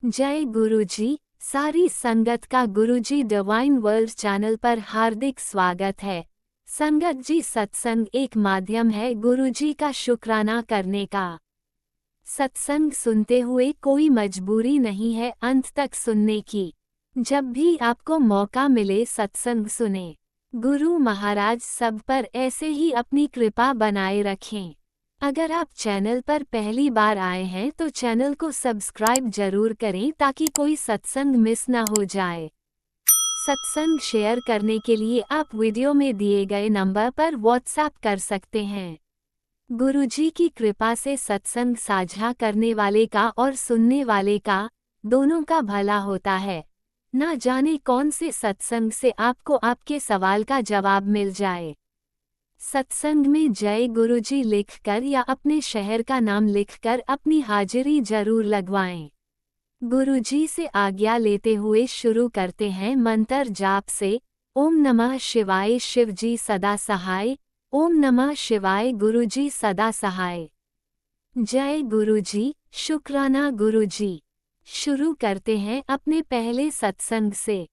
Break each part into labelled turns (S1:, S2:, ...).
S1: जय गुरुजी। सारी संगत का गुरुजी डिवाइन वर्ल्ड चैनल पर हार्दिक स्वागत है। संगत जी, सत्संग एक माध्यम है गुरुजी का शुक्राना करने का। सत्संग सुनते हुए कोई मजबूरी नहीं है अंत तक सुनने की। जब भी आपको मौका मिले सत्संग सुने। गुरु महाराज सब पर ऐसे ही अपनी कृपा बनाए रखें। अगर आप चैनल पर पहली बार आए हैं तो चैनल को सब्सक्राइब जरूर करें ताकि कोई सत्संग मिस ना हो जाए। सत्संग शेयर करने के लिए आप वीडियो में दिए गए नंबर पर व्हाट्सएप कर सकते हैं। गुरुजी की कृपा से सत्संग साझा करने वाले का और सुनने वाले का दोनों का भला होता है। ना जाने कौन से सत्संग से आपको आपके सवाल का जवाब मिल जाए। सत्संग में जय गुरुजी लिखकर या अपने शहर का नाम लिखकर अपनी हाजिरी जरूर लगवाएं। गुरुजी से आज्ञा लेते हुए शुरू करते हैं मंत्र जाप से। ओम नमः शिवाय शिवजी सदा सहाय। ओम नमः शिवाय गुरुजी सदा सहाय। जय गुरुजी, शुक्राना गुरुजी। शुरू करते हैं अपने पहले सत्संग से।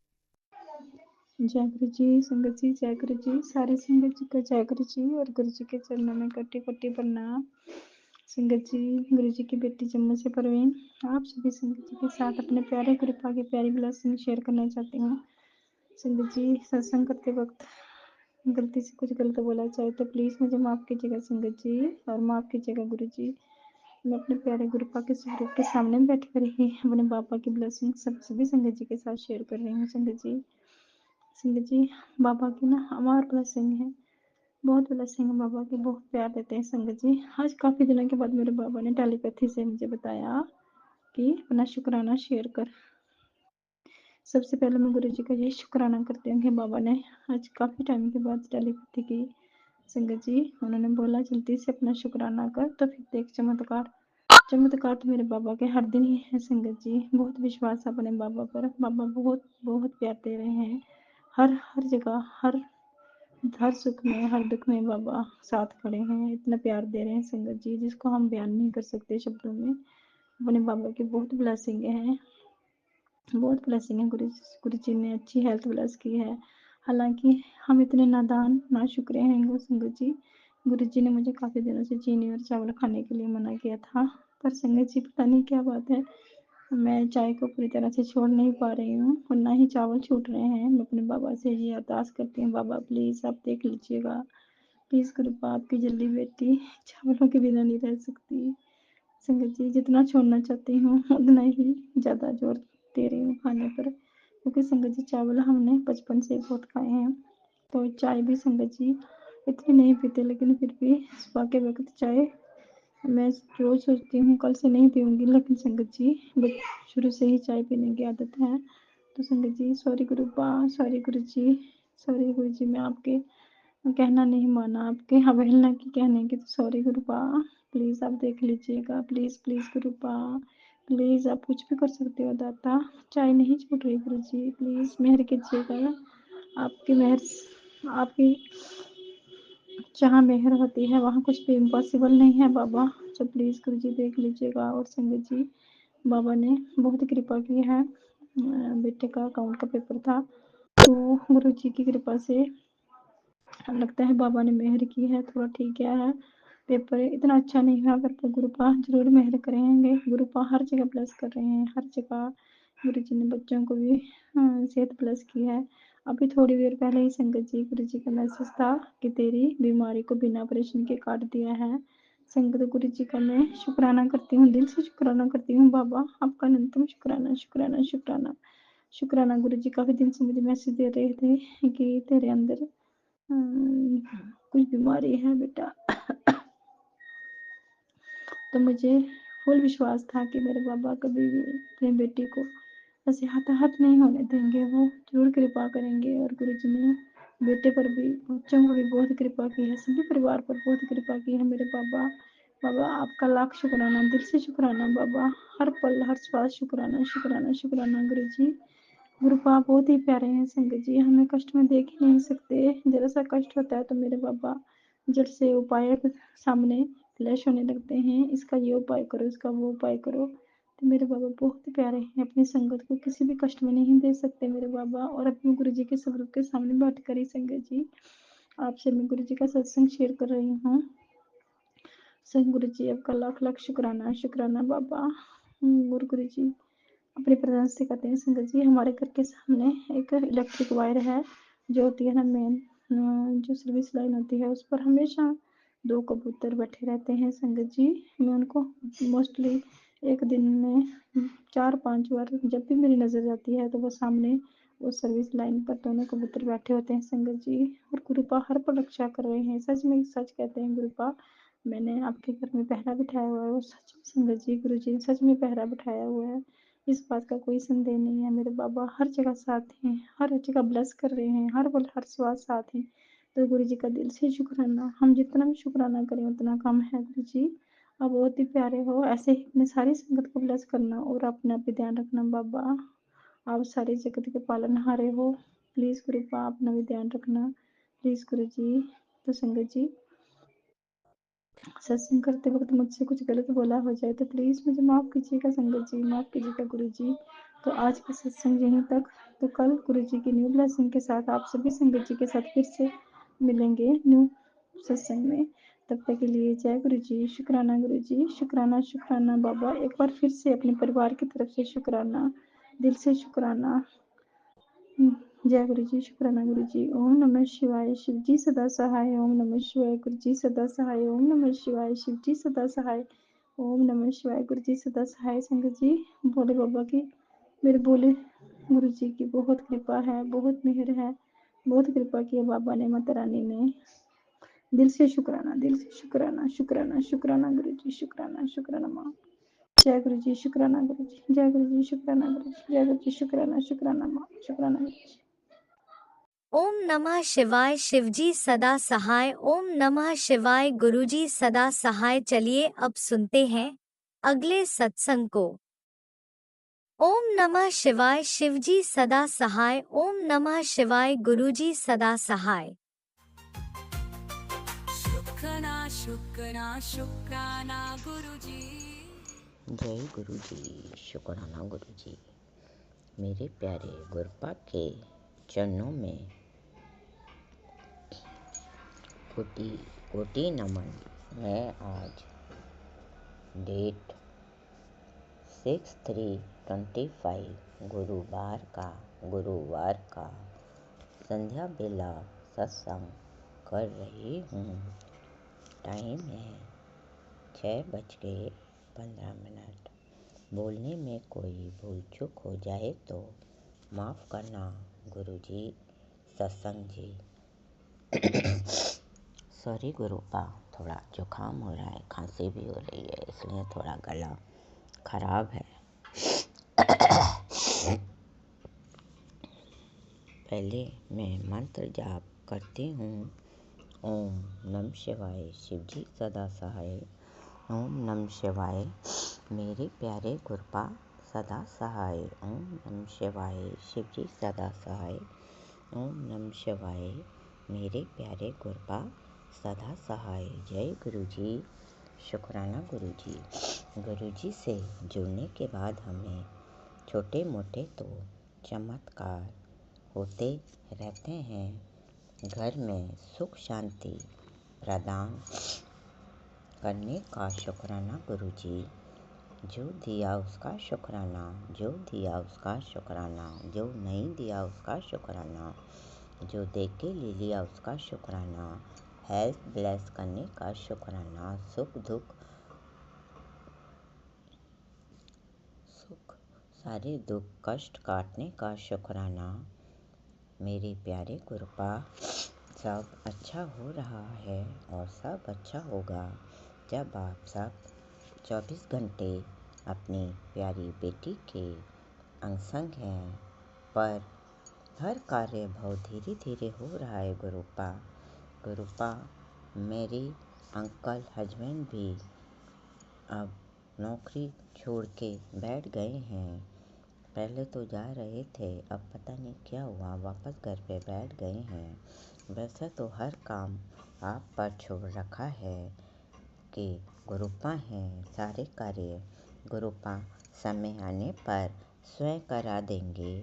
S2: जय गुरु जी। संगत जी जय गुरु जी। सारे संगत जी को जय गुरु जी और गुरु जी के चरणों में कटी कटी प्रणाम। संगत जी, गुरु जी की बेटी जम्मू से परवीन आप सभी संगत जी के साथ अपने प्यारे कृपा की प्यारी ब्लेसिंग शेयर करना चाहती हूँ। संगत जी, सत्संग करते वक्त गलती से कुछ गलत बोला चाहे तो प्लीज मुझे माफ कीजिएगा संगत जी, और माफ कीजिएगा गुरु जी। मैं अपने प्यारे गुरुपा के स्वरूप के सामने बैठकर ही अपने बाबा की ब्लेसिंग सब सभी संगत जी के साथ शेयर कर रही हूँ। संगत जी, संगत जी, बाबा की ना अमार ब्लेसिंग है, बहुत ब्लेसिंग है बाबा की, बहुत प्यार देते हैं संगत जी। आज काफी दिनों के बाद मेरे बाबा ने टेलीपैथी से मुझे बताया कि अपना शुक्राना शेयर कर। सबसे पहले मैं गुरु जी का ये शुक्राना करती हूँ कि बाबा ने आज काफी टाइम के बाद टेलीपैथी की। संगत जी, उन्होंने बोला जल्दी से अपना शुक्राना कर तो फिर देख चमत्कार। चमत्कार तो मेरे बाबा के हर दिन ही है संगत जी। बहुत विश्वास है अपने बाबा पर। बाबा बहुत बहुत प्यार दे रहे हैं। हर हर जगह, हर सुख में हर दुख में बाबा साथ खड़े हैं। इतना प्यार दे रहे हैं संगत जी जिसको हम बयान नहीं कर सकते शब्दों में। अपने बाबा की बहुत ब्लेसिंग है, बहुत ब्लेसिंग है। गुरु जी ने अच्छी हेल्थ ब्लेस की है। हालांकि हम इतने नादान ना शुक्रे हैं वो संगत जी। गुरु जी ने मुझे काफी दिनों से चीनी और चावल खाने के लिए मना किया था, पर संगत जी पता नहीं क्या बात है, मैं चाय को पूरी तरह से छोड़ नहीं पा रही हूँ और ना ही चावल छूट रहे हैं। मैं अपने बाबा से ये अरदास करती हूँ, बाबा प्लीज आप देख लीजिएगा, प्लीज कृपा आपकी जल्दी बेटी चावलों के बिना नहीं रह सकती। संगत जी, जितना छोड़ना चाहती हूँ उतना ही ज्यादा जोर दे रही हूँ खाने पर, क्योंकि संगत जी चावल हमने बचपन से बहुत खाए हैं। तो चाय भी संगत जी इतनी नहीं पीते, लेकिन फिर भी सुबह के वक्त चाय मैं रोज सोचती हूँ कल से नहीं पीऊंगी, लेकिन संगत जी शुरू से ही चाय पीने की आदत है। तो संगत जी सॉरी गुरुपा, सॉरी गुरु जी, सॉरी गुरु जी। मैं आपके कहना नहीं माना, आपके अवहेलना की कहने की, तो सॉरी गुरुपा। प्लीज आप देख लीजिएगा, प्लीज प्लीज गुरुपा, प्लीज आप कुछ भी कर सकते हो दाता। चाय नहीं छूट रही गुरु जी, प्लीज मेहर कीजिएगा। आपकी मेहर, आपकी जहाँ मेहर होती है वहाँ कुछ भी इम्पॉसिबल नहीं है बाबा। तो प्लीज गुरु जी देख लीजिएगा। और संगत जी, बाबा ने बहुत कृपा की है। बेटे का अकाउंट का पेपर था, तो गुरु जी की कृपा से लगता है बाबा ने मेहर की है, थोड़ा ठीक गया है। पेपर इतना अच्छा नहीं हुआ, पर गुरुपा जरूर मेहर करेंगे। गुरुपा हर जगह प्लस कर रहे हैं, हर जगह। गुरु जी ने बच्चों को भी सेहत प्लस की है। अभी थोड़ी देर पहले ही संगत जी गुरु जी का मैसेज था कि तेरी बीमारी को बिना ऑपरेशन के काट दिया है। संगत गुरु जी का मैं शुक्राना करती हूँ, दिल से शुक्राना करती हूँ बाबा, आपका अनंतम शुक्राना शुक्राना शुक्राना शुक्राना। गुरु जी काफी दिन से मुझे मैसेज दे रहे थे कि तेरे अंदर कुछ बीमारी है बेटा। तो मुझे फुल विश्वास था कि मेरे बाबा कभी भी अपनी बेटी को ऐसे हताहत नहीं होने देंगे, वो जरूर कृपा करेंगे। और गुरु जी ने बेटे पर भी, बच्चों को भी बहुत कृपा की है, सभी परिवार पर बहुत कृपा की है मेरे बाबा। बाबा आपका लाख शुक्राना, दिल से शुक्राना बाबा, हर पल हर श्वास शुक्राना शुक्राना शुक्राना। गुरु जी, गुरुपा बहुत ही प्यारे हैं संगत जी, हमें कष्ट में देख ही नहीं सकते। जरा सा कष्ट होता है तो मेरे बाबा जड़ से उपाय सामने फ्लैश होने लगते हैं, इसका ये उपाय करो, इसका वो उपाय करो। तो मेरे बाबा बहुत ही प्यारे हैं, अपनी संगत को किसी भी कष्ट में नहीं दे सकते मेरे बाबा। और अपने गुरु जी के स्वरूप के सामने बैठ कर ही संगत जी आपसे मैं गुरु जी का सत्संग शेयर कर रही हूँ। गुरु जी आपका लाख लाख शुक्राना, शुक्राना बाबा। गुरु जी अपने प्रधान से कहते हैं संगत जी हमारे घर के सामने एक इलेक्ट्रिक वायर है जो होती है ना मेन जो सर्विस लाइन होती है उस पर हमेशा 2 कबूतर बैठे रहते हैं संगत जी। मैं उनको मोस्टली एक दिन में 4-5 बार जब भी मेरी नज़र जाती है तो वो सामने वो सर्विस लाइन पर दोनों कबूतर बैठे होते हैं संगत जी। और गुरुपा हर पल रक्षा कर रहे हैं, सच में सच कहते हैं गुरुपा। मैंने आपके घर में पहरा बिठाया हुआ है, वो सच में संगत जी गुरु जी सच में पहरा बिठाया हुआ है, इस बात का कोई संदेह नहीं है। मेरे बाबा हर जगह साथ हैं, हर जगह ब्लेस कर रहे हैं, हर पल हर स्वाद साथ हैं। तो गुरु जी का दिल से शुक्राना, हम जितना भी शुक्राना करें उतना कम है गुरु जी। आप बहुत ही प्यारे हो, ऐसे ही अपने सारी संगत को ब्लेस करना और अपना भी ध्यान रखना बाबा। आप सारी जगत के पालनहारे हो, प्लीज़ गुरुपा अपना भी ध्यान रखना, प्लीज़ गुरु जी। तो संगत जी सत्संग करते वक्त मुझसे कुछ गलत बोला हो जाए तो प्लीज़ मुझे माफ़ कीजिएगा संगत जी, माफ़ कीजिएगा गुरु जी। तो आज का सत्संग यहीं तक, तो कल गुरु जी की न्यू ब्लेसिंग के साथ आप सभी संगत जी के साथ फिर से मिलेंगे न्यू सत्संग में। तब तक के लिए जय गुरु जी, शुक्राना गुरु जी, शुक्राना शुक्राना बाबा। एक बार फिर से अपने परिवार की तरफ से शुक्राना, दिल से शुक्राना। जय गुरु जी, शुक्राना गुरु जी। ओम नमः शिवाय, शिव जी सदा सहाय। ओम नमः शिवाय, गुरु जी सदा सहाय। ओम नमः शिवाय, शिव जी सदा सहाय। ओम नमः शिवाय, गुरु जी सदा सहाय। संगत जी भोले बाबा की, मेरे भोले गुरु जी की बहुत कृपा है, बहुत मेहर है, बहुत कृपा की है बाबा ने, माता रानी ने। दिल से शुक्राना, दिल से शुक्राना, शुक्राना शुक्राना गुरु जी, शुक्राना शुक्राना माँ। जय गुरु जी, शुक्राना गुरु जी, जय गुरु जी, शुक्राना गुरु जी, जय गुरु जी, शुक्राना शुक्राना माँ, शुक्राना गुरु जी।
S1: ओम नमः शिवाय, शिवजी सदा सहाय। ओम नमः शिवाय, गुरुजी सदा सहाय। चलिए अब सुनते हैं अगले सत्संग को। ओम नमः शिवाय, शिवजी सदा सहाय। ओम नमः शिवाय, गुरुजी सदा सहाय।
S3: शुक्राना शुक्राना शुक्राना गुरुजी।
S4: जय गुरु जी, शुक्राना गुरु जी। मेरे प्यारे गुरपा के चरणों में कोटि कोटि नमन। मैं आज डेट 6/3/25 गुरुवार का संध्या बेला सत्संग कर रही हूँ। टाइम है 6:15। बोलने में कोई भूल चूक हो जाए तो माफ़ करना गुरुजी, सत्संग जी। सॉरी गुरुपा, थोड़ा जुकाम हो रहा है, खांसी भी हो रही है, इसलिए थोड़ा गला खराब है। पहले मैं मंत्र जाप करती हूँ। ओम नमः शिवाय, शिवजी सदा सहाय। ओम नमः शिवाय, मेरे प्यारे गुरपा सदा सहाय। ओम नमः शिवाय, शिवजी सदा सहाय। ओम नमः शिवाय, मेरे प्यारे गुरपा सदा सहाय। जय गुरुजी, शुक्राना गुरुजी। गुरुजी से जुड़ने के बाद हमें छोटे मोटे तो चमत्कार होते रहते हैं। घर में सुख शांति प्रदान करने का शुक्राना गुरुजी। जो दिया उसका शुक्राना, जो दिया उसका शुक्राना, जो नहीं दिया उसका शुक्राना, जो दे के ले लिया उसका शुक्राना, हेल्थ ब्लेस करने का शुक्राना, सुख सारे दुख कष्ट काटने का शुक्राना। मेरे प्यारे गुरुपा, सब अच्छा हो रहा है और सब अच्छा होगा जब आप सब 24 घंटे अपनी प्यारी बेटी के अंग संग हैं। पर हर कार्य बहुत धीरे धीरे हो रहा है गुरुपा। मेरी अंकल हस्बैंड भी अब नौकरी छोड़ के बैठ गए हैं। पहले तो जा रहे थे, अब पता नहीं क्या हुआ, वापस घर पे बैठ गए हैं। वैसे तो हर काम आप पर छोड़ रखा है कि गुरुपा हैं, सारे कार्य गुरुपा समय आने पर स्वयं करा देंगे।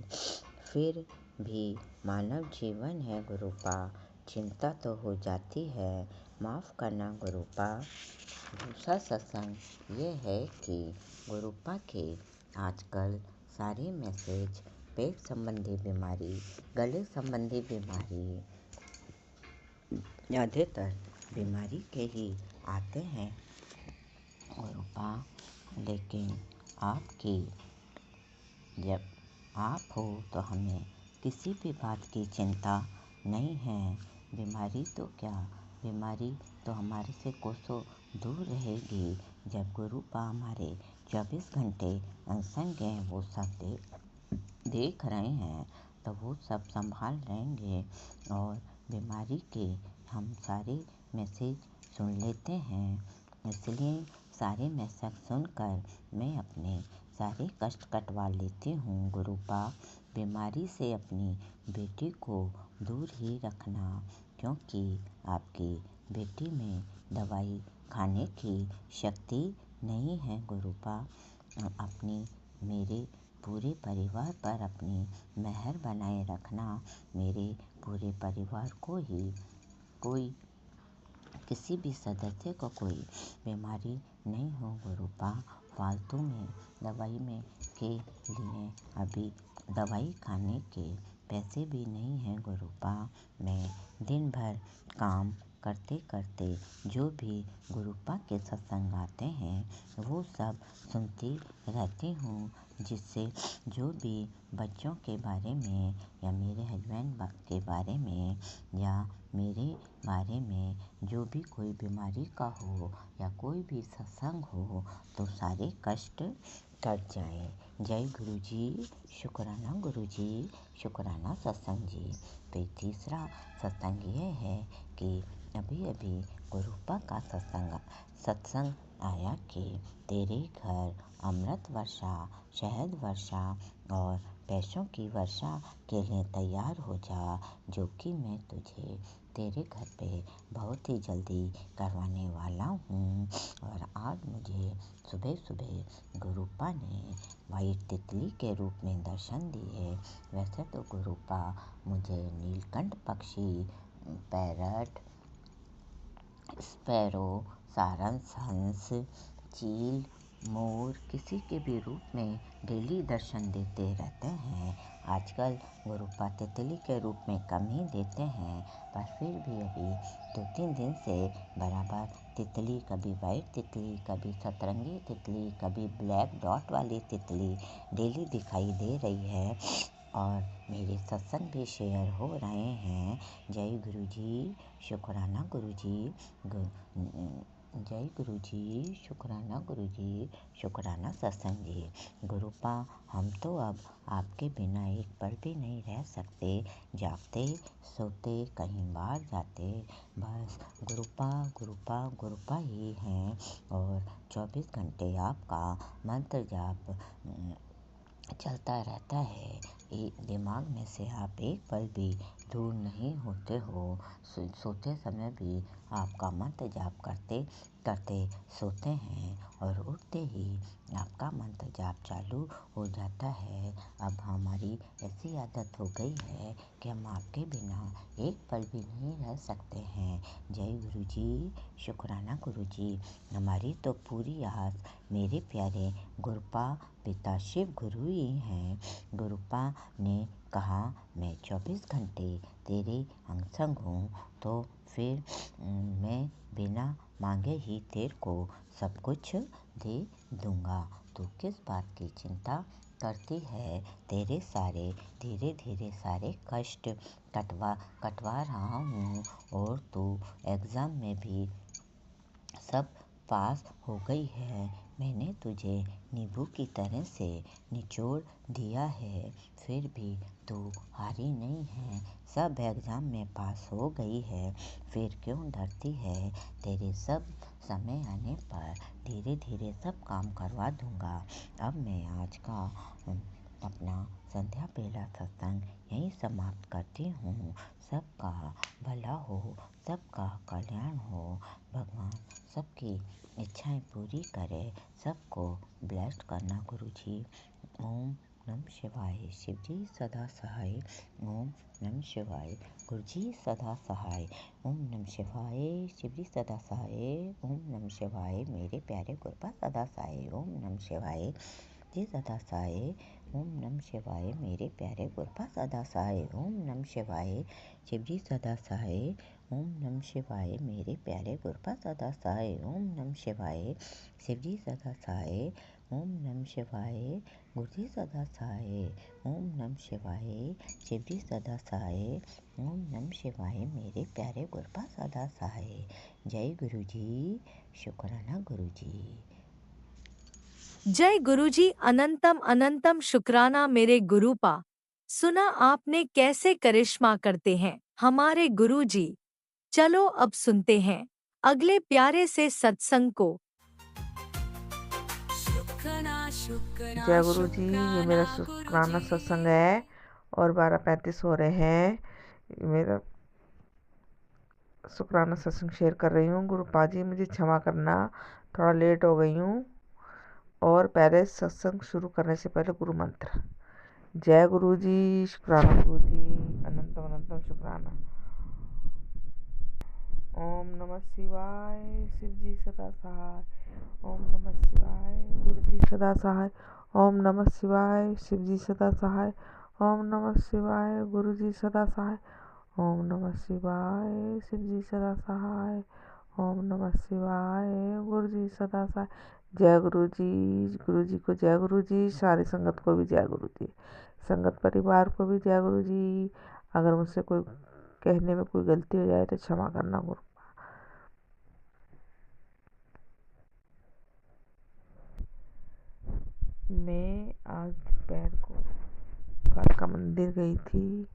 S4: फिर भी मानव जीवन है गुरुपा, चिंता तो हो जाती है, माफ़ करना गुरुपा। दूसरा सत्संग ये है कि गुरुपा के आजकल सारे मैसेज पेट संबंधी बीमारी, गले संबंधी बीमारी, ज़्यादातर बीमारी के ही आते हैं गुरुपा। लेकिन आपकी जब आप हो तो हमें किसी भी बात की चिंता नहीं है। बीमारी तो क्या, बीमारी तो हमारे से कोसों दूर रहेगी जब गुरुपा हमारे 24 घंटे अंग हैं, वो सब देख रहे हैं तो वो सब संभाल लेंगे। और बीमारी के हम सारे मैसेज सुन लेते हैं, इसलिए सारे मैसेज सुनकर मैं अपने सारे कष्ट कटवा लेती हूँ गुरुपा। बीमारी से अपनी बेटी को दूर ही रखना, क्योंकि आपकी बेटी में दवाई खाने की शक्ति नहीं है गुरुपा। अपनी मेरे पूरे परिवार पर अपनी मेहर बनाए रखना। मेरे पूरे परिवार को ही कोई किसी भी सदस्य को कोई बीमारी नहीं हो गुरुपा। फालतू में दवाई में के लिए अभी दवाई खाने के पैसे भी नहीं हैं गुरुपा। मैं दिन भर काम करते करते जो भी गुरुपा के सत्संग आते हैं वो सब सुनती रहती हूँ, जिससे जो भी बच्चों के बारे में या मेरे हस्बैंड के बारे में या मेरे बारे में जो भी कोई बीमारी का हो या कोई भी सत्संग हो तो सारे कष्ट कट जाएं। जय गुरु जी, शुक्राना गुरु जी, शुक्राना सत्संग जी। तो तीसरा सत्संग ये है कि अभी अभी गुरुपा का सत्संग आया कि तेरे घर अमृत वर्षा, शहद वर्षा और पैसों की वर्षा के लिए तैयार हो जा, जो कि मैं तुझे तेरे घर पे बहुत ही जल्दी करवाने वाला हूँ। और आज मुझे सुबह सुबह गुरुपा ने वाइट तितली के रूप में दर्शन दिए। वैसे तो गुरुपा मुझे नीलकंठ पक्षी, पैरट, स्पैरो, सारंग हंस, चील, मोर किसी के भी रूप में डेली दर्शन देते रहते हैं। आजकल गुरुपा तितली के रूप में कम ही देते हैं, पर फिर भी अभी 2-3 दिन से बराबर तितली, कभी वाइट तितली, कभी सतरंगी तितली, कभी ब्लैक डॉट वाली तितली डेली दिखाई दे रही है। और मेरे सत्संग भी शेयर हो रहे हैं। जय गुरु जी, शुक्राना गुरु जी, जय गुरु जी, शुक्राना गुरु जी, शुक्राना सत्संग जी। गुरुपा हम तो अब आपके बिना एक पल भी नहीं रह सकते। जागते सोते कहीं बाहर जाते बस गुरुपा गुरुपा गुरुपा ही हैं। और 24 घंटे आपका मंत्र जाप चलता रहता है। दिमाग में से आप एक पल भी दूर नहीं होते हो। सोते समय भी आपका मंत्र जाप करते करते सोते हैं और उठते ही आपका मंत्र जाप चालू हो जाता है। अब हमारी ऐसी आदत हो गई है कि हम आपके बिना एक पल भी नहीं रह सकते हैं। जय गुरु जी, शुक्राना गुरु जी। हमारी तो पूरी आस मेरे प्यारे गुरुपा पिता शिव गुरु ही हैं। गुरुपा ने कहा मैं 24 घंटे तेरे अंग संग हूँ, तो फिर मैं बिना मांगे ही तेरे को सब कुछ दे दूँगा। तू किस बात की चिंता करती है? तेरे सारे धीरे धीरे सारे कष्ट कटवा रहा हूँ और तू एग्ज़ाम में भी सब पास हो गई है। मैंने तुझे नींबू की तरह से निचोड़ दिया है, फिर भी तू हारी नहीं है। सब एग्ज़ाम में पास हो गई है, फिर क्यों डरती है? तेरे सब समय आने पर धीरे धीरे सब काम करवा दूँगा। अब मैं आज का अपना संध्या बेला सत्संग यहीं मैं समाप्त करती हूँ। सबका भला हो, सबका कल्याण हो, भगवान सबकी इच्छाएं पूरी करे, सबको ब्लेस्ड करना गुरुजी। ओम नमः शिवाय, शिवजी सदा सहाय। ओम नमः शिवाय, गुरुजी सदा सहाय। ओम नमः शिवाय, शिवजी सदा सहाय। ओम नमः शिवाय, मेरे प्यारे गुरुपा सदा सहाय। ओम नमः शिवाय जी सदा सहाय। ओम नमः शिवाय, मेरे प्यारे गुरुपा सदा सहाय। ओम नमः शिवाय, शिवजी सदा सहाय। ओम नमः शिवाय, मेरे प्यारे गुरुपा सदा सहाय। ओम नमः शिवाय, शिवजी सदा सहाय। ओम नमः शिवाय, गुरुजी सदा सहाय। ओम नमः शिवाय, शिवजी सदा सहाय। ओम नमः शिवाय, मेरे प्यारे गुरुपा सदा सहाय। जय गुरुजी, शुक्राना गुरुजी।
S5: जय गुरुजी, अनंतम अनंतम शुक्राना मेरे गुरुपा। सुना आपने कैसे करिश्मा करते हैं हमारे गुरुजी। चलो अब सुनते हैं अगले प्यारे से सत्संग को।
S3: शुक्राना शुक्राना
S6: जय गुरु जी, ये मेरा शुक्राना सत्संग है और 12:35 हो रहे हैं। मेरा शुक्राना सत्संग शेयर कर रही हूँ। गुरुपा जी मुझे क्षमा करना, थोड़ा लेट हो गई हूँ। और पहले सत्संग शुरू करने से पहले गुरु मंत्र। जय गुरु जी, शुक्राना गुरु जी, अनंतम अनंतम शुक्राना। ओम नमः शिवाय, शिव जी सदा सहाय। ओम नमः शिवाय, गुरु जी सदा सहाय। ओम नमः शिवाय, शिव जी सदा सहाय। ओम नमः शिवाय, गुरु जी सदा सहाय। ओम नमः शिवाय, शिव जी सदा सहाय। ओम नमः शिवाय, गुरु जी सदा सहाय। जय गुरु जी को जय गुरु जी, सारी संगत को भी जय गुरु जी, संगत परिवार को भी जय गुरु जी। अगर मुझसे कोई कहने में कोई गलती हो जाए तो क्षमा करना गुरु। मैं आज दोपहर को कालका मंदिर गई थी।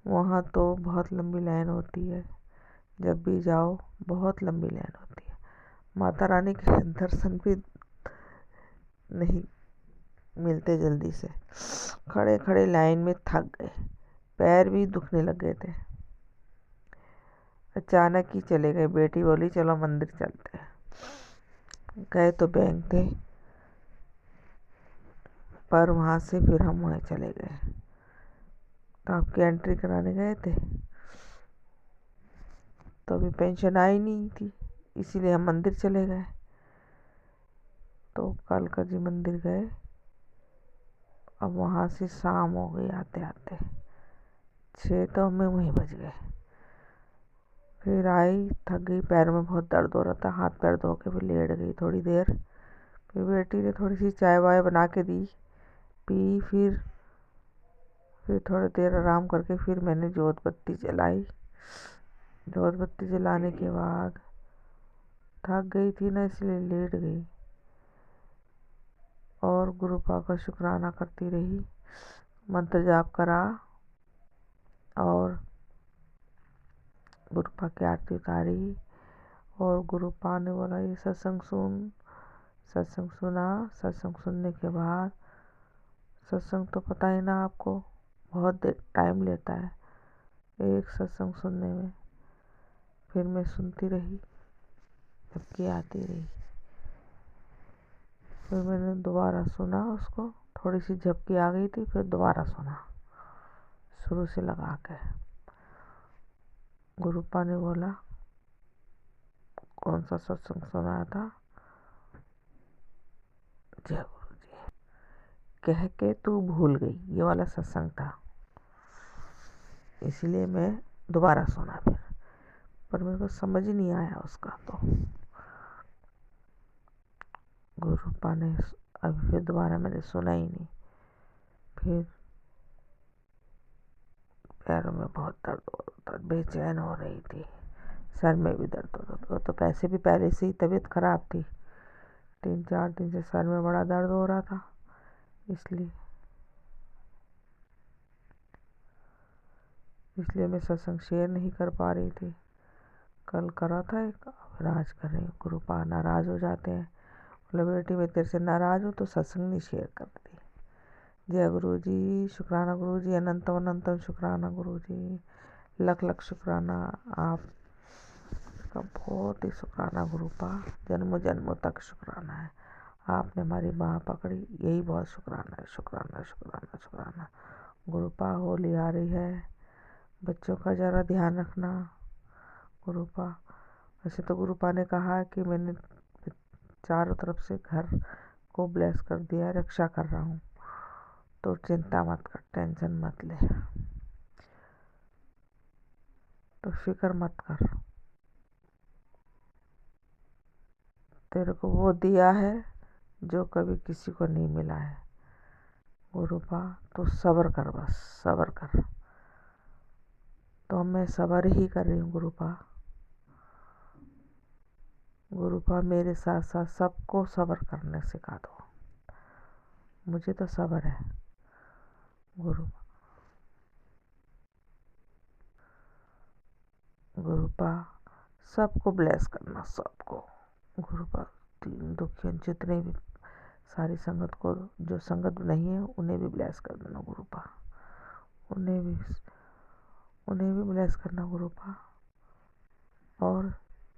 S6: वहाँ तो बहुत लंबी लाइन होती है, जब भी जाओ बहुत लंबी लाइन होती है। माता रानी के दर्शन भी नहीं मिलते जल्दी से, खड़े खड़े लाइन में थक गए, पैर भी दुखने लग गए थे। अचानक ही चले गए। बेटी बोली चलो मंदिर चलते हैं। गए तो बैंक थे, पर वहाँ से फिर हम वहाँ चले गए। तो आपकी एंट्री कराने गए थे तो अभी पेंशन आई नहीं थी, इसीलिए हम मंदिर चले गए। तो कालका जी मंदिर गए। अब वहाँ से शाम हो गई आते आते, 6 तो हमें वहीं बज गए। फिर आई, थक गई, पैर में बहुत दर्द हो रहा था, हाथ पैर धो के फिर लेट गई थोड़ी देर। फिर बेटी ने थोड़ी सी चाय वाय बना के दी, पी। फिर थोड़ी देर आराम करके फिर मैंने जोत बत्ती जलाई। जोत बत्ती जलाने के बाद थक गई थी ना, इसलिए लेट गई और गुरुपा का शुक्राना करती रही, मंत्र जाप करा और गुरुपा की आरती उतारी। और गुरुपा ने बोला ये सत्संग सुन। सत्संग सुना। सत्संग सुनने के बाद, सत्संग तो पता ही ना आपको बहुत टाइम लेता है एक सत्संग सुनने में। फिर मैं सुनती रही, झपकी आती रही। फिर मैंने दोबारा सुना उसको, थोड़ी सी झपकी आ गई थी, फिर दोबारा सुना शुरू से लगा के। गुरुपा ने बोला कौन सा सत्संग सुनाया था? जय गुरु जी, कह के तू भूल गई, ये वाला सत्संग था। इसलिए मैं दोबारा सुना फिर, पर मेरे को समझ ही नहीं आया उसका। तो गुरुपा ने अभी फिर दोबारा मैंने सुना ही नहीं। फिर पैरों में बहुत दर्द हो रहा था, बेचैन हो रही थी, सर में भी दर्द होता था। तो पैसे भी पहले से ही तबीयत खराब थी, 3-4 दिन से सर में बड़ा दर्द हो रहा था, इसलिए मैं सत्संग शेयर नहीं कर पा रही थी। कल करा था एक, अब आज कर रही हूँ। गुरुपा नाराज़ हो जाते हैं, बोले बेटी मैं तेरे से नाराज़ हूँ तो सत्संग नहीं शेयर करती। जय गुरु जी, शुक्राना गुरु जी, अनंतम अनंतम शुक्राना गुरु जी, लख लख शुक्राना। आपका बहुत ही शुक्राना गुरुपा, जन्मों जन्मों तक शुक्राना है। आपने हमारी बाँह पकड़ी, यही बहुत शुक्राना है। शुक्राना शुक्राना शुक्राना। गुरुपा होली आ रही है, बच्चों का ज़रा ध्यान रखना गुरुपा। वैसे तो गुरुपा ने कहा कि मैंने चारों तरफ से घर को ब्लेस कर दिया, रक्षा कर रहा हूँ, तो चिंता मत कर, टेंशन मत ले, तो फिक्र मत कर। तेरे को वो दिया है जो कभी किसी को नहीं मिला है गुरुपा, तो सब्र कर, बस सब्र कर। तो मैं सब्र ही कर रही हूँ गुरुपा। गुरुपा मेरे साथ साथ सबको सब्र करने सिखा दो, मुझे तो सब्र है गुरुपा। गुरुपा सबको ब्लेस करना, सबको गुरुपा। तीन दुखियन जितने भी, सारी संगत को, जो संगत नहीं है उन्हें भी ब्लेस कर देना गुरुपा, उन्हें भी ब्लेस करना गुरुपा। और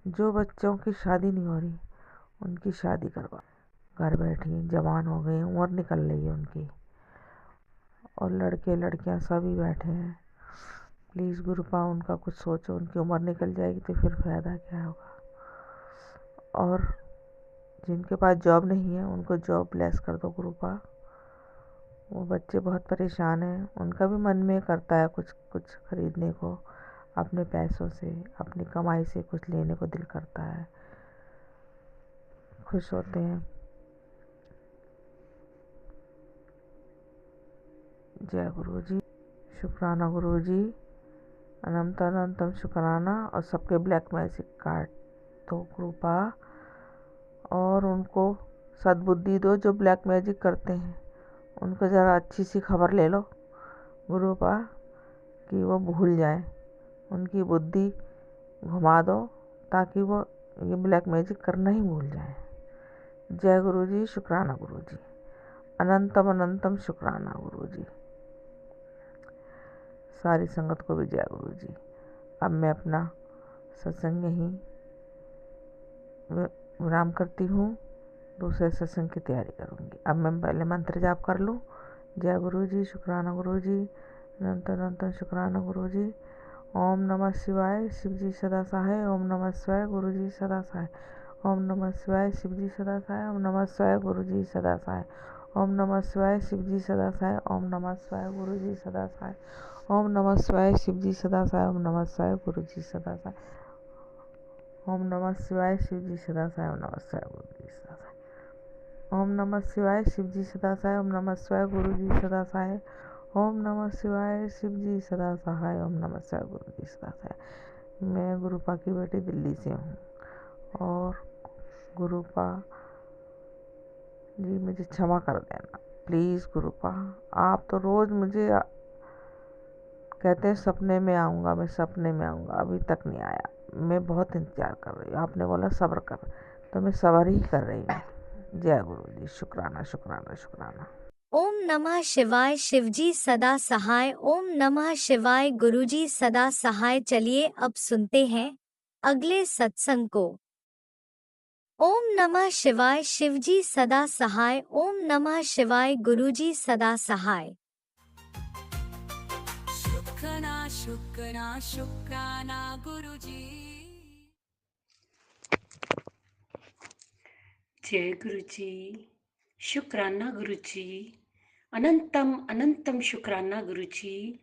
S6: जो बच्चों की शादी नहीं हो रही उनकी शादी करवा, घर बैठी जवान हो गए, उम्र निकल रही है उनकी, और लड़के लड़कियां सभी बैठे हैं। प्लीज़ गुरुपा उनका कुछ सोचो, उनकी उम्र निकल जाएगी तो फिर फ़ायदा क्या होगा। और जिनके पास जॉब नहीं है उनको जॉब ब्लेस कर दो गुरुपा। वो बच्चे बहुत परेशान हैं, उनका भी मन में करता है कुछ कुछ खरीदने को, अपने पैसों से, अपनी कमाई से कुछ लेने को दिल करता है, खुश होते हैं। जय गुरु जी, शुक्राना गुरु जी, अनंत अनंतम शुक्राना। और सबके ब्लैक मैजिक काट दो गुरुपा, और उनको सद्बुद्धि दो जो ब्लैक मैजिक करते हैं, उनको ज़रा अच्छी सी खबर ले लो गुरुपा कि वो भूल जाए, उनकी बुद्धि घुमा दो ताकि वो ये ब्लैक मैजिक करना ही भूल जाए। जय गुरु जी, शुक्राना गुरु जी, अनंतम अनंतम शुक्राना गुरु जी। सारी संगत को भी जय गुरु जी। अब मैं अपना सत्संग यहीं विराम करती हूँ, दूसरे सत्संग की तैयारी करूँगी। अब मैं पहले मंत्र जाप कर लूँ। जय गुरु जी, शुक्राना गुरु जी, अनंत अनंत शुक्राना गुरु जी। ओम नमः शिवाय, शिव जी सदा सहाय। ओम नमः शिवाय, गुरु जी सदा सहाय। ओम नमः शिवाय, शिव जी सदा सहाय। ओम नमः शिवाय, गुरु जी सदा सहाय। ओम नमः शिवाय, शिव जी सदा सहाय। ओम नमः शिवाय, गुरु जी सदा सहाय। ओम नमः शिवाय, शिव जी सदा सहाय। ओम नमः शिवाय, गुरु जी सदा सहाय। ओम नमः शिवाय, शिव जी सदा सहाय। ओम नमः शिवाय, गुरु जी सदा सहाय। ओम नमः शिवाय, शिव जी सदा सहाय। ओम नमः शिवाय, गुरु जी सदा सहाय। ओम नमः शिवाय, शिव जी सदा सहाय। ओम नमः शिवाय, गुरु जी सदा सहाय। मैं गुरुपा की बेटी दिल्ली से हूँ, और गुरुपा जी मुझे क्षमा कर देना प्लीज़ गुरुपा। आप तो रोज़ मुझे कहते हैं सपने में आऊँगा, मैं सपने में आऊँगा, अभी तक नहीं आया। मैं बहुत इंतज़ार कर रही हूँ, आपने बोला सब्र कर, तो मैं सब्र ही कर रही हूँ। जय गुरु जी, शुक्राना शुक्राना शुक्राना।
S5: ओम नमः शिवाय, शिवजी सदा सहाय। ओम नमः शिवाय, गुरुजी सदा सहाय। चलिए अब सुनते हैं अगले सत्संग को। ओम नमः शिवाय, शिवजी सदा सहाय। ओम नमः शिवाय, गुरुजी सदा सहाय।
S3: शुक्राना शुक्राना शुक्राना गुरुजी।
S7: जय गुरु जी, शुक्राना गुरु जी, अनंतम अनंतम शुक्राना गुरु जी।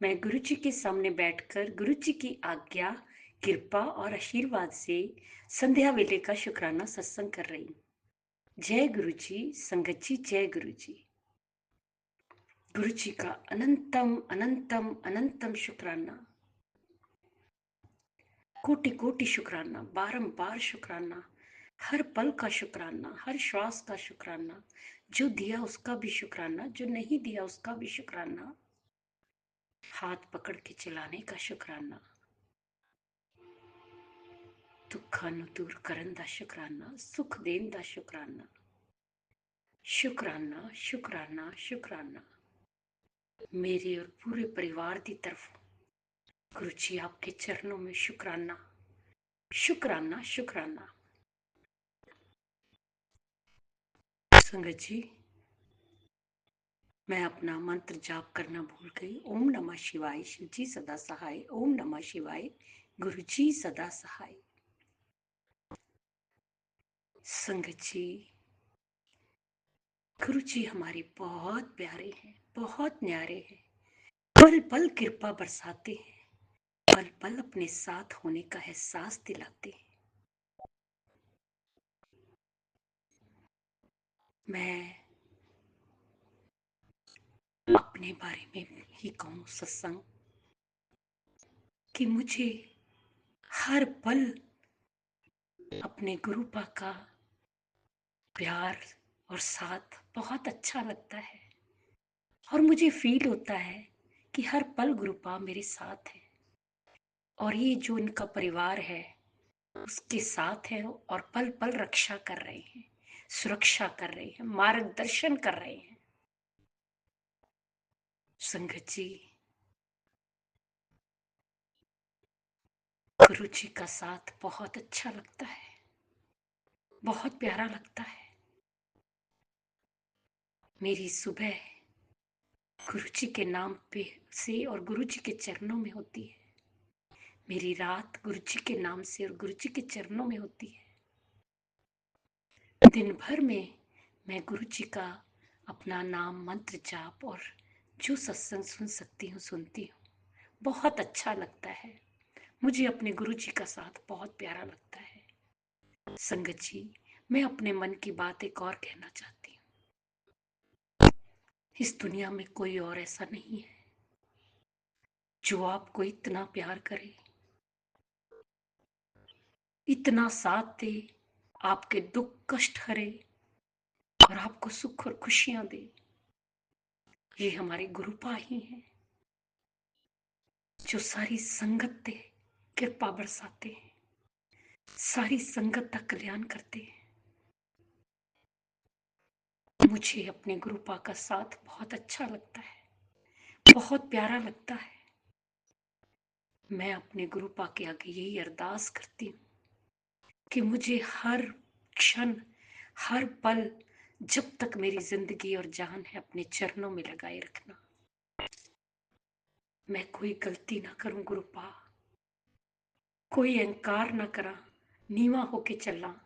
S7: मैं गुरु जी के सामने बैठकर गुरु जी की आज्ञा, कृपा और आशीर्वाद से संध्या वेले का शुक्राना सत्संग कर रही हूँ। जय गुरु जी, संगत जी जय गुरु जी। गुरु जी का अनंतम अनंतम अनंतम शुक्राना, कोटि कोटि शुक्राना, बारंबार शुक्राना, हर पल का शुक्राना, हर श्वास का शुक्राना, जो दिया उसका भी शुक्राना, जो नहीं दिया उसका भी शुक्राना, हाथ पकड़ के चलाने का शुक्राना, दुखा नु दूर करन दा शुक्राना, सुख देन दा शुक्राना, शुक्राना शुक्राना शुक्राना। मेरे और पूरे परिवार की तरफ गुरु जी आपके चरणों में शुक्राना शुक्राना शुक्राना। संगत जी, मैं अपना मंत्र जाप करना भूल गई। ओम नमः शिवाय, शिव जी सदा सहाय। ओम नमः शिवाय, गुरु जी सदा सहाय। संगत जी, गुरु जी हमारे बहुत प्यारे हैं, बहुत न्यारे हैं। पल पल कृपा बरसाते हैं, पल पल अपने साथ होने का एहसास दिलाते हैं। मैं अपने बारे में ही कहूँ सत्संग, कि मुझे हर पल अपने गुरुपा का प्यार और साथ बहुत अच्छा लगता है। और मुझे फील होता है कि हर पल गुरुपा मेरे साथ है, और ये जो इनका परिवार है उसके साथ है, और पल पल रक्षा कर रहे हैं, सुरक्षा कर रहे हैं, मार्गदर्शन कर रहे हैं। संगत जी, गुरु जी का साथ बहुत अच्छा लगता है, बहुत प्यारा लगता है। मेरी सुबह गुरु जी के नाम पे से और गुरु जी के चरणों में होती है। मेरी रात गुरु जी के नाम से और गुरु जी के चरणों में होती है। दिन भर में मैं गुरु जी का अपना नाम मंत्र जाप और जो सत्संग सुन सकती हूँ सुनती हूँ। बहुत अच्छा लगता है। मुझे अपने गुरु जी का साथ बहुत प्यारा लगता है। संगत जी, मैं अपने मन की बात एक और कहना चाहती हूँ। इस दुनिया में कोई और ऐसा नहीं है जो आपको इतना प्यार करे, इतना साथ दे, आपके दुख कष्ट हरे और आपको सुख और खुशियां दे। ये हमारे गुरुपा ही हैं, जो सारी संगत दे कृपा बरसाते हैं, सारी संगत का कल्याण करते हैं। मुझे अपने गुरुपा का साथ बहुत अच्छा लगता है, बहुत प्यारा लगता है। मैं अपने गुरुपा के आगे यही अरदास करती हूँ कि मुझे हर क्षण, हर पल, जब तक मेरी जिंदगी और जान है, अपने चरणों में लगाए रखना। मैं कोई गलती ना करूं गुरुपा, कोई अहंकार ना करा, नीवा होके चलना।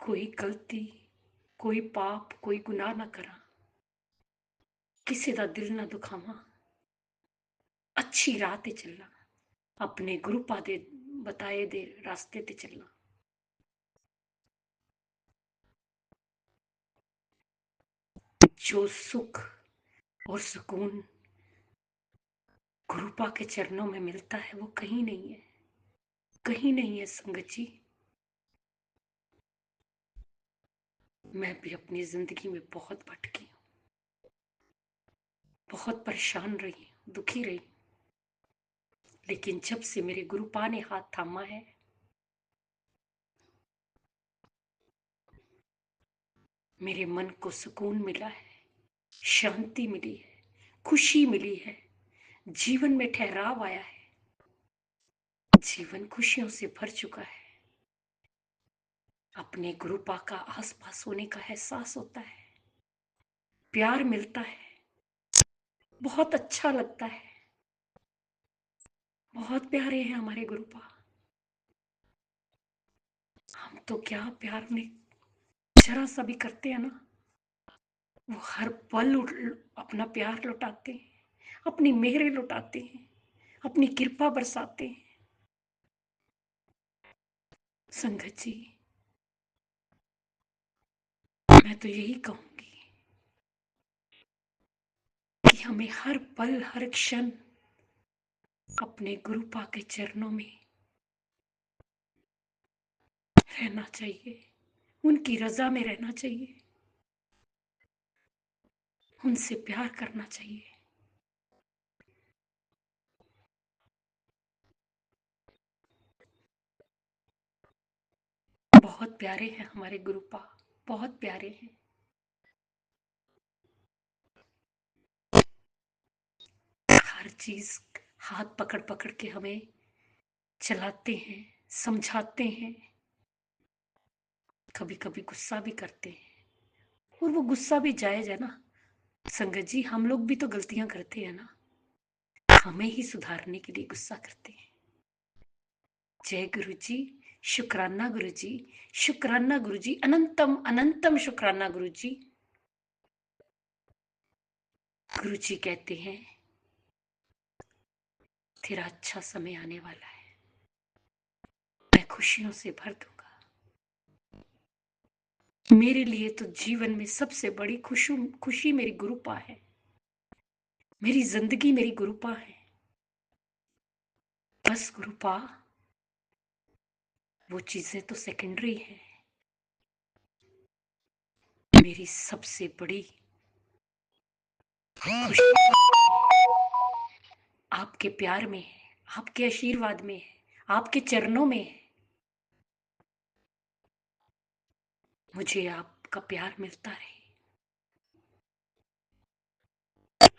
S7: कोई गलती, कोई पाप, कोई गुनाह ना करा, किसी का दिल ना दुखावा, अच्छी राह ते चलना, अपने गुरुपा दे बताए दे रास्ते ते चलना। जो सुख और सुकून गुरुपा के चरणों में मिलता है वो कहीं नहीं है, कहीं नहीं है। संगत जी, मैं भी अपनी जिंदगी में बहुत भटकी हूँ, बहुत परेशान रही, दुखी रही, लेकिन जब से मेरे गुरुपा ने हाथ थामा है, मेरे मन को सुकून मिला है, शांति मिली है, खुशी मिली है, जीवन में ठहराव आया है, जीवन खुशियों से भर चुका है। अपने गुरुपा का आसपास होने का एहसास होता है, प्यार मिलता है, बहुत अच्छा लगता है। बहुत प्यारे हैं हमारे गुरुपा। हम तो क्या प्यार में जरा सा भी करते हैं ना, वो हर पल अपना प्यार लुटाते हैं, अपनी मेहरें लुटाते हैं, अपनी कृपा बरसाते हैं। संगत जी, मैं तो यही कहूंगी कि हमें हर पल हर क्षण अपने गुरुपा के चरणों में रहना चाहिए, उनकी रजा में रहना चाहिए, उनसे प्यार करना चाहिए। बहुत प्यारे हैं हमारे गुरुपा, बहुत प्यारे हैं। हर चीज हाथ पकड़ पकड़ के हमें चलाते हैं, समझाते हैं, कभी कभी गुस्सा भी करते हैं। और वो गुस्सा भी जायज है ना संगत जी, हम लोग भी तो गलतियां करते हैं ना, हमें ही सुधारने के लिए गुस्सा करते हैं। जय गुरु जी, शुक्राना गुरु जी, शुक्राना गुरु जी, अनंतम अनंतम शुक्राना गुरु जी। गुरु जी कहते हैं तेरा अच्छा समय आने वाला है, मैं खुशियों से भर दूंगा। मेरे लिए तो जीवन में सबसे बड़ी खुशी मेरी गुरुपा है, मेरी जिंदगी मेरी गुरुपा है। बस गुरुपा वो चीजें तो सेकेंडरी है, मेरी सबसे बड़ी खुशी आपके प्यार में है, आपके आशीर्वाद में है, आपके चरणों में है। मुझे आपका प्यार मिलता रहे,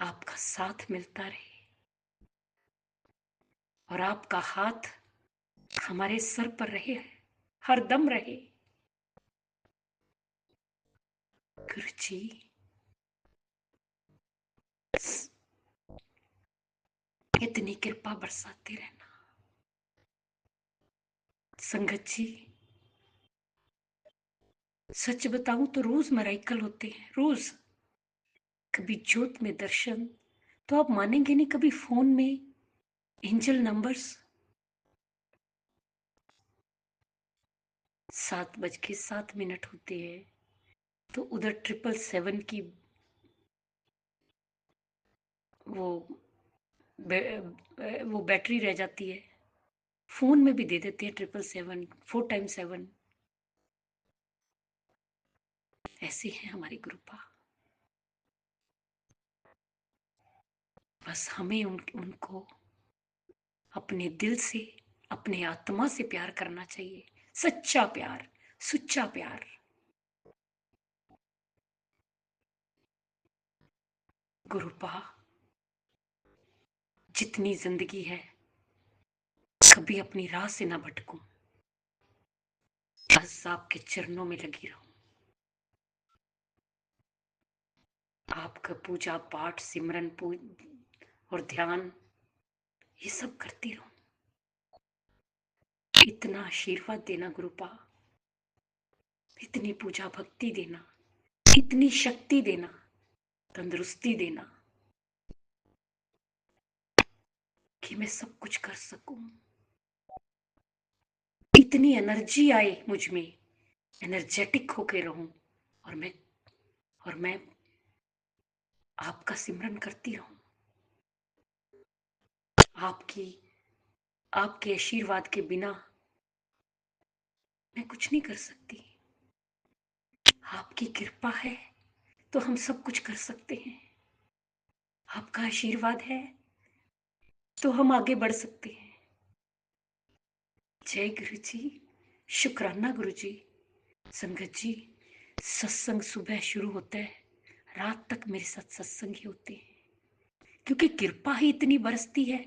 S7: आपका साथ मिलता रहे, और आपका हाथ हमारे सर पर रहे, हर दम रहे। गुरु जी इतनी कृपा बरसाते रहना। संगत जी सच बताऊं तो रोज मराइकल होते हैं, रोज। कभी ज्योत में दर्शन, तो आप मानेंगे नहीं, कभी फोन में एंजल नंबर्स 7:07 होते हैं तो उधर 777 की वो वो बैटरी रह जाती है। फोन में भी दे देते हैं 777, 4x7। ऐसे हैं हमारी ग्रुपा। बस हमें उनको अपने दिल से, अपने आत्मा से प्यार करना चाहिए, सच्चा प्यार, सुच्चा प्यार। गुरुपा जितनी जिंदगी है कभी अपनी राह से ना भटकूं, बस आपके चरणों में लगी रहूं, आपका पूजा पाठ सिमरन और ध्यान ये सब करती रहूं। इतना आशीर्वाद देना गुरुपा, इतनी पूजा भक्ति देना, इतनी शक्ति देना, तंदुरुस्ती देना कि मैं सब कुछ कर सकूं। इतनी एनर्जी आए मुझ में, एनर्जेटिक होके रहूं, और मैं आपका सिमरन करती रहूं। आपके आशीर्वाद के बिना मैं कुछ नहीं कर सकती। आपकी कृपा है तो हम सब कुछ कर सकते हैं, आपका आशीर्वाद है तो हम आगे बढ़ सकते हैं। जय गुरु जी, शुक्राना गुरु जी। संगत जी सत्संग सुबह शुरू होता है, रात तक मेरे साथ सत्संग ही होते हैं, क्योंकि कृपा ही इतनी बरसती है।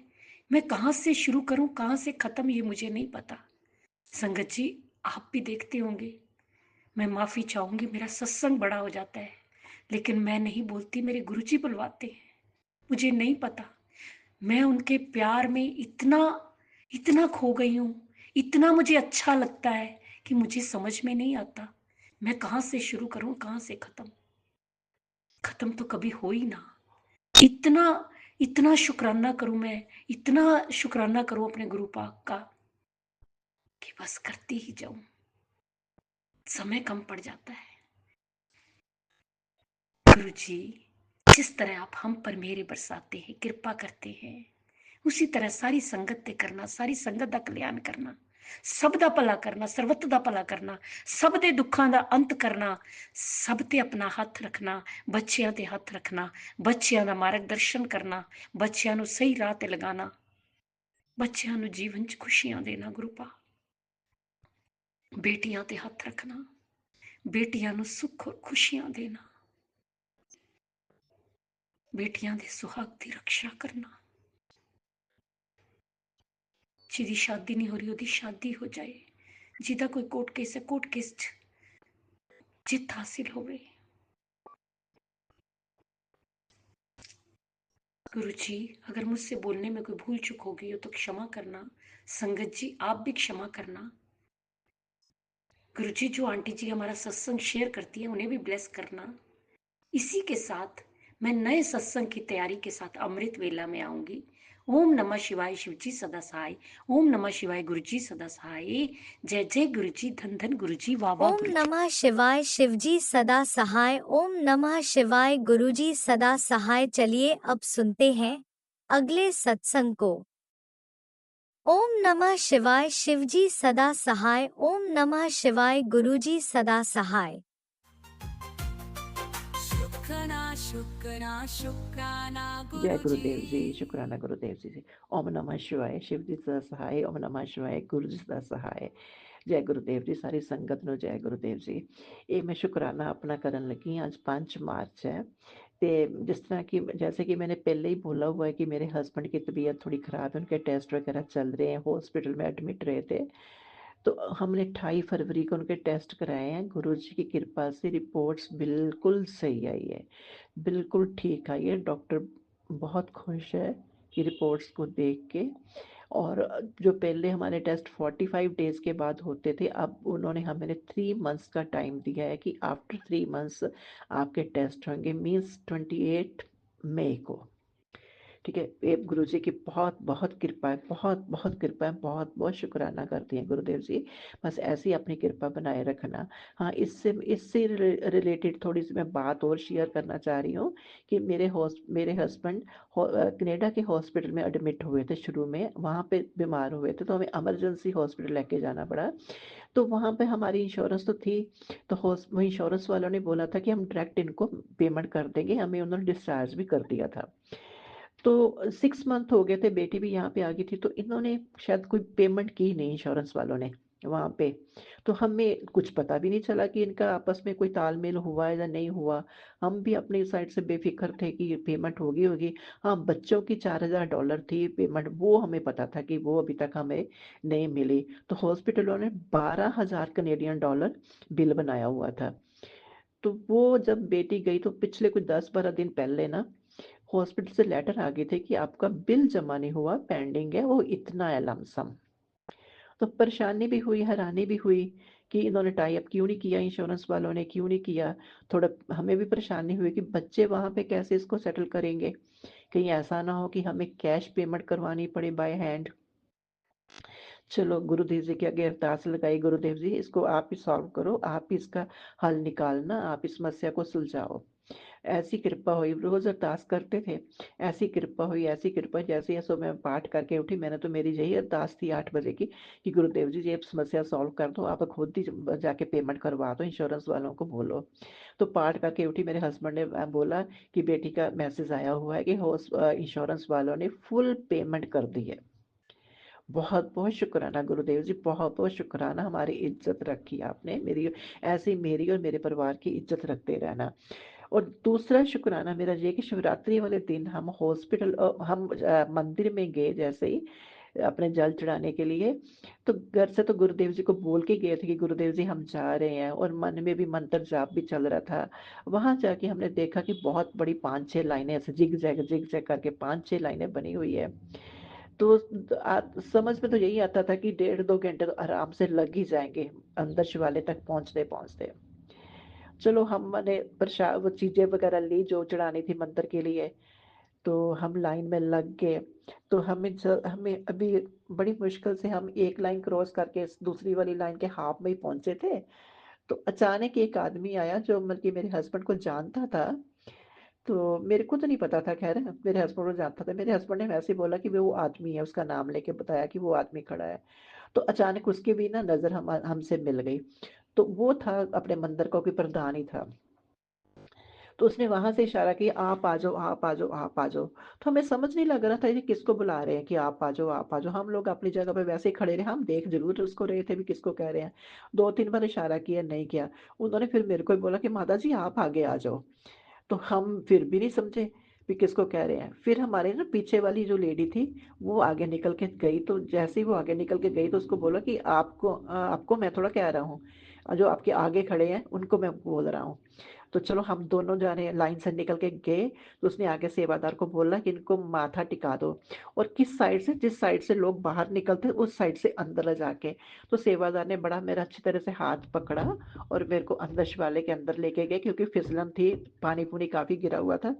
S7: मैं कहां से शुरू करूं कहां से खत्म ये मुझे नहीं पता। संगत जी आप भी देखते होंगे, मैं माफी चाहूंगी, मेरा सत्संग बड़ा हो जाता है, लेकिन मैं नहीं बोलती, मेरे गुरुजी बुलवाते हैं। मुझे नहीं पता, मैं उनके प्यार में इतना इतना खो गई हूं, इतना मुझे अच्छा लगता है कि मुझे समझ में नहीं आता मैं कहां से शुरू करूं कहां से खत्म। खत्म तो कभी हो ही ना। इतना इतना शुक्राना करूं मैं, इतना शुक्राना करूं अपने गुरु पाक का कि बस करती ही जाऊं, समय कम पड़ जाता है। गुरु जी जिस तरह आप हम पर मेरे बरसाते हैं, कृपा करते हैं, उसी तरह सारी संगत ते करना, सारी संगत ਦਾ कल्याण करना, ਸਭ ਦਾ ਭਲਾ ਕਰਨਾ, ਸਰਬੱਤ ਦਾ ਭਲਾ ਕਰਨਾ, ਸਭ ਦੇ ਦੁੱਖਾਂ ਦਾ ਅੰਤ ਕਰਨਾ, ਸਭ ਤੇ ਆਪਣਾ ਹੱਥ ਰੱਖਣਾ, ਬੱਚਿਆਂ ਤੇ ਹੱਥ ਰੱਖਣਾ, ਬੱਚਿਆਂ ਦਾ ਮਾਰਗਦਰਸ਼ਨ ਕਰਨਾ, ਬੱਚਿਆਂ ਨੂੰ ਸਹੀ ਰਾਹ ਤੇ ਲਗਾਉਣਾ, ਬੱਚਿਆਂ ਨੂੰ ਜੀਵਨ 'ਚ ਖੁਸ਼ੀਆਂ ਦੇਣਾ। ਗੁਰੂ ਪਾ बेटियां ते हथ रखना, बेटियां ਨੂੰ ਸੁੱਖ ਔਰ ਖੁਸ਼ੀਆਂ ਦੇਣਾ, बेटियां ਦੇ ਸੁਹਾਗ ਦੀ ਰੱਖਿਆ ਕਰਨਾ। ਜਿਹਦੀ ਸ਼ਾਦੀ ਨਹੀਂ ਹੋ ਰਹੀ ਉਹਦੀ ਸ਼ਾਦੀ ਹੋ ਜਾਏ, ਜਿਹਦਾ ਕੋਈ ਕੋर्ट केस है कोर्ट केस जित हासिल होवे। गुरु जी अगर मुझसे बोलने में कोई भूल चूक हो गई हो तो क्षमा करना। संगत जी आप भी क्षमा करना। गुरु जी जो आंटी जी हमारा सत्संग शेयर करती है उन्हें भी ब्लेस करना। इसी के साथ मैं नए सत्संग की तैयारी के साथ अमृत वेला में आऊंगी। ओम नमः शिवाय शिव जी सदा सहाय। ओम नमः शिवाय गुरु जी सदा सहाय। जय जय गुरु जी, धन धन गुरु जी, वाह वाह
S5: ओम
S7: गुरु जी।
S5: नमः शिवाय शिवजी सदा सहाय। ओम नमः शिवाय गुरुजी सदा सहाय। चलिए अब सुनते हैं अगले सत्संग को। ओम नमः शिवाय शिवजी सदा सहाय। ओम नमः शिवाय गुरुजी सदा सहाय।
S3: शुक्राना शुक्राना शुक्राना
S8: जय
S3: गुरु
S8: गुरुदेव जी,
S3: जी।
S8: शुक्राना गुरुदेव जी। ओम नमः शिवाय शिव जी सदा सहाय। ओम नमः शिवाय गुरु जी सदा सहाय। जय गुरुदेव जी, सारी संगत ਨੂੰ जय गुरुदेव जी। ਇਹ ਮੈਂ ਸ਼ੁਕਰਾਨਾ ਆਪਣਾ ਕਰਨ ਲੱਗੀ ਹਾਂ। ਅੱਜ 5 मार्च है। तो जिस तरह की जैसे कि मैंने पहले ही बोला हुआ है कि मेरे हस्बैंड की तबीयत थोड़ी ख़राब है, उनके टेस्ट वगैरह चल रहे हैं, हॉस्पिटल में एडमिट रहे थे। तो हमने 28 फरवरी को उनके टेस्ट कराए हैं। गुरु जी की कृपा से रिपोर्ट्स बिल्कुल सही आई है, बिल्कुल ठीक आई है। डॉक्टर बहुत खुश है कि रिपोर्ट्स को देख के। और जो पहले हमारे टेस्ट 45 डेज़ के बाद होते थे, अब उन्होंने हमें 3 मंथ्स का टाइम दिया है कि आफ्टर 3 मंथ्स आपके टेस्ट होंगे, मीन्स 28 मई को। ठीक है, ये गुरु जी की बहुत बहुत कृपा है, बहुत बहुत कृपा है, बहुत बहुत शुक्राना करती हैं गुरुदेव जी। बस ऐसी ही अपनी कृपा बनाए रखना। हाँ, इससे इससे रिलेटेड थोड़ी सी मैं बात और शेयर करना चाह रही हूँ कि मेरे हस्बैंड कनाडा के हॉस्पिटल में एडमिट हुए थे। शुरू में वहाँ पे बीमार हुए थे तो हमें इमरजेंसी हॉस्पिटल लेके जाना पड़ा। तो वहाँ पे हमारी इंश्योरेंस तो थी, तो वो इंश्योरेंस वालों ने बोला था कि हम डायरेक्ट इनको पेमेंट कर देंगे। हमें उन्होंने डिस्चार्ज भी कर दिया था। तो 6 मंथ हो गए थे, बेटी भी यहाँ पे आ गई थी, तो इन्होंने शायद कोई पेमेंट की नहीं इंश्योरेंस वालों ने वहाँ पे। तो हमें कुछ पता भी नहीं चला कि इनका आपस में कोई तालमेल हुआ है या नहीं हुआ। हम भी अपनी साइड से बेफिक्र थे कि पेमेंट होगी होगी। हाँ, बच्चों की $4000 थी पेमेंट, वो हमें पता था कि वो अभी तक हमें नहीं मिली। तो हॉस्पिटलों ने 12,000 कनेडियन डॉलर बिल बनाया हुआ था। तो वो जब बेटी गई तो पिछले कुछ 10-12 दिन पहले ना हॉस्पिटल से लेटर आ गए थे कि आपका बिल जमा नहीं हुआ, पेंडिंग है, वो इतना है लमसम। तो परेशानी भी हुई, हैरानी भी हुई कि इन्होंने टाई अप क्यों नहीं किया, इंश्योरेंस वालों ने क्यों नहीं किया। थोड़ा हमें भी परेशानी हुई कि बच्चे वहाँ पे कैसे इसको सेटल करेंगे, कहीं ऐसा ना हो कि हमें कैश पेमेंट करवानी पड़े बाय हैंड। चलो गुरुदेव जी के आगे अरदास लगाई, गुरुदेव जी इसको आप ही सॉल्व करो, आप ही इसका हल निकालना, आप इस समस्या को सुलझाओ। ऐसी कृपा हुई, रोज अरदास करते थे, ऐसी कृपा हुई, ऐसी कृपा। जैसे ही सुबह मैं पाठ करके उठी, मैंने तो मेरी यही अरदास थी 8 बजे की कि गुरुदेव जी ये समस्या सॉल्व कर दो, आप खुद ही जाके पेमेंट करवा दो, इंश्योरेंस वालों को बोलो। तो पाठ करके उठी, मेरे हस्बैंड ने बोला कि बेटी का मैसेज आया हुआ है कि इंश्योरेंस वालों ने फुल पेमेंट कर दी है। बहुत बहुत शुक्राना गुरुदेव जी, बहुत बहुत शुक्राना, हमारी इज्जत रखी आपने, मेरी ऐसे ही मेरी और मेरे परिवार की इज्जत रखते रहना। और दूसरा शुक्राना मेरा ये कि शिवरात्रि वाले दिन हम मंदिर में गए, जैसे ही अपने जल चढ़ाने के लिए, तो घर से तो गुरुदेव जी को बोल के गए थे कि गुरुदेव जी हम जा रहे हैं, और मन में भी मंत्र जाप भी चल रहा था। वहां जाके हमने देखा कि बहुत बड़ी 5-6 लाइनें ऐसे जिग जैग करके 5-6 लाइनें बनी हुई है। तो समझ में तो यही आता था कि 1.5-2 घंटे तो आराम से लग ही जाएंगे अंदर शिवालय तक पहुंचते पहुंचते। चलो हमने प्रसाद वो चीजें वगैरह ली जो चढ़ानी थी मंदिर के लिए, तो हम लाइन में लग गए। तो हमें अभी बड़ी मुश्किल से हम एक लाइन क्रॉस करके दूसरी वाली लाइन के हाफ में ही पहुंचे थे। तो अचानक एक आदमी आया जो मतलब कि मेरे हस्बैंड को जानता था। तो मेरे को तो नहीं पता था, खैर मेरे हस्बैंड को जानता था। मेरे हस्बैंड ने वैसे ही बोला कि वो आदमी है, उसका नाम लेके बताया कि वो आदमी खड़ा है। तो अचानक उसकी भी ना नजर हमसे मिल गई। तो वो था अपने मंदिर का कोई प्रधान ही था। तो उसने वहाँ से इशारा किया, "आप आ जाओ, आप आ जाओ, आप आ जाओ।" तो हमें समझ नहीं लग रहा था ये किसको बुला रहे हैं कि आप आ जाओ, आप आ जाओ। हम लोग अपनी जगह पे वैसे ही खड़े रहे, हम देख ज़रूर उसको रहे थे भी किसको कह रहे हैं। 2-3 बार इशारा किया, नहीं किया। उन्होंने फिर मेरे को ही बोला कि माता जी आप आगे आ जाओ। तो हम फिर भी नहीं समझे कि किसको कह रहे हैं। फिर हमारे ना पीछे वाली जो लेडी थी, वो आगे निकल के गई, तो जैसे ही वो आगे निकल के गई तो उसको बोला कि आपको मैं थोड़ा कह रहा हूँ, जो आपके आगे खड़े हैं उनको मैं बोल रहा हूँ। तो चलो हम दोनों जाने लाइन से निकल के गए, तो उसने आगे सेवादार को बोला कि इनको माथा टिका दो, और किस साइड से, जिस साइड से लोग बाहर निकलते उस साइड से अंदर ले जाके। तो सेवादार ने बड़ा मेरा अच्छी तरह से हाथ पकड़ा और मेरे को अंदर शिवालय के अंदर लेके गए, क्योंकि फिसलन थी, पानी पूनी काफी गिरा हुआ था।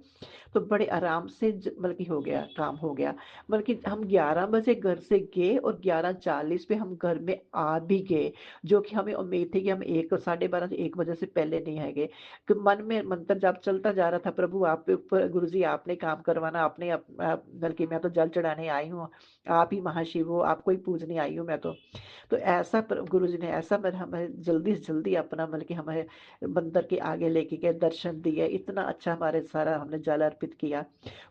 S8: तो बड़े आराम से बल्कि हो गया, काम हो गया। बल्कि हम 11 बजे घर से गए और 11:40 पे हम घर में आ भी गए, जो कि हमें उम्मीद थी कि हम 1 साढ़े 12 से 1 बजे से पहले नहीं आएंगे। कि मन में मंत्र जाप चलता जा रहा था, प्रभु आप पे ऊपर, गुरु जी आपने काम करवाना, आपने बल्कि मैं तो जल चढ़ाने आई हूँ, आप ही महाशिव हो, आपको ही पूजने आई हूँ मैं तो ऐसा गुरु जी ने ऐसा मेरा हमें जल्दी से जल्दी अपना मतलब कि हमें मंदिर के आगे लेके गए, दर्शन दिए, इतना अच्छा हमारे सारा हमने जल अर्पित किया।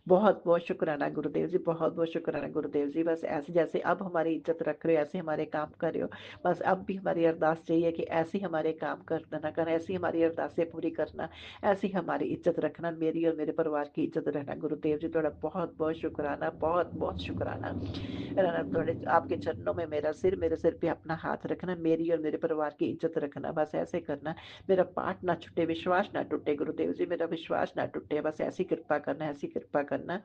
S8: बहुत बहुत शुक्राना गुरुदेव जी, बहुत बहुत शुक्राना गुरुदेव जी। बस ऐसे जैसे अब हमारी इज्जत रख रहे हो, ऐसे हमारे काम कर रहे हो, बस अब भी हमारी अरदास चाहिए कि ऐसे ही हमारे काम करना कर, ऐसी हमारी अरदासें पूरी करना, ऐसी हमारी इज्जत रखना, मेरी और मेरे परिवार की इज्जत रखना। गुरुदेव जी थोड़ा बहुत बहुत शुक्राना, बहुत बहुत शुक्राना। थोड़े आपके चरणों में मेरा सिर, मेरे सिर पे अपना हाथ रखना, मेरी और मेरे परिवार की इज्जत रखना, बस ऐसे करना। मेरा पाठ ना छूटे, विश्वास ना टूटे गुरुदेव जी, मेरा विश्वास ना टूटे, बस ऐसी कृपा करना, ऐसी कृपा करना।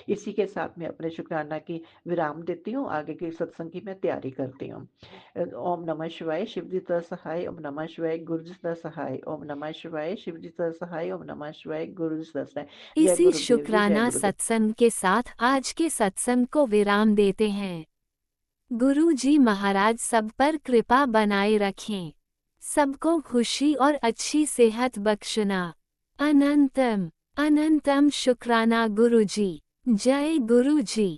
S8: इसी के साथ मैं अपने शुक्राना की विराम देती हूँ, आगे की सत्संग की मैं तैयारी करती हूँ। ओम नमः शिवाय, शिव जी तर सहाय, ओम नमः शिवाय, गुरु जी तर सहाय, ओम नमः शिवाय, शिव जी तर सहाय, ओम नमः शिवाय, गुरु जी तर सहाय। जय
S1: इसी
S8: गुरुदेव जी, जय
S1: शुक्राना
S8: गुरुदेव।
S1: सत्संग के साथ आज के सत्संग को विराम देते हैं। गुरु जी महाराज सब पर कृपा बनाए रखें, सबको खुशी और अच्छी सेहत बख्शना। अनंतम अनंतम शुक्राना गुरु जी। जय गुरु जी।